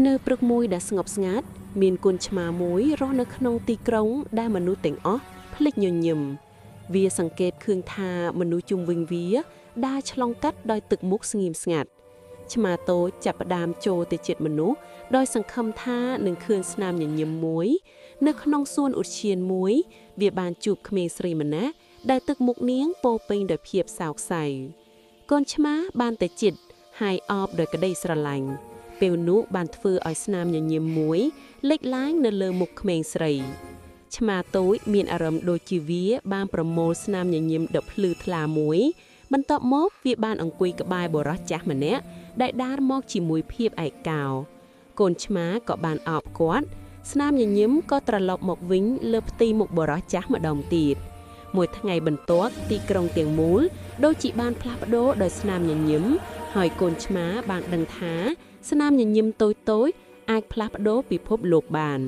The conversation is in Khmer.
នៅព្រឹកមួយដែលស្ងប់ស្ងាត់មានកូនឆ្មាមួយរស់នៅក្នុងទីក្រុងដែលមនុស្សទាំងអស់ភ្លេចញញឹមវាសង្កេតឃើញថាមនុស្សជុំវិញវាដើរឆ្លងកាត់ដោយទឹកមុខស្ងៀមស្ងាត់ឆ្មាតូចចាប់ផ្ដើមចូលទៅជិតមនុស្សដោយសង្ឃឹមថានឹងឃើញស្នាមញញឹមមួយនៅក្នុងសួនឧទ្យានមួយវាបានជួបក្មេងស្រីម្នាក់ដែលទឹកមុខនាងពោពេញដោយភាពសោកសៅកូនឆ្មាបានទៅជិតហើយអបដោយក្តីស្រឡាញ់ពេលនោះបានធ្វើឲ្យស្នាមញញឹមមួយលេចឡើងនៅលើមុខក្មេងស្រីឆ្មាតូចមានអារម្មណ៍ដូចជាវាបានប្រមូលស្នាមញញឹមដ៏ភ្លឺថ្លាមួយបន្ទាប់មកវាបានអង្គុយក្បែរបុរសចាស់ម្នាក់ដែលដើរមកជាមួយភាពឯកោកូនឆ្មាក៏បានអបគាត់ស្នាមញញឹមក៏ត្រឡប់មកវិញលើផ្ទៃមុខបុរសចាស់ម្ដងទៀតមួយថ្ងៃបន្ទាប់ទីក្រុងទាំងមូលដូចជាបានផ្លាស់ប្ដូរដោយស្នាមញញឹមហើយកូនឆ្មាបានដឹងថាស្នាមញញឹមតូចៗអាចផ្លាស់ប្ដូរពិភពលោកបាន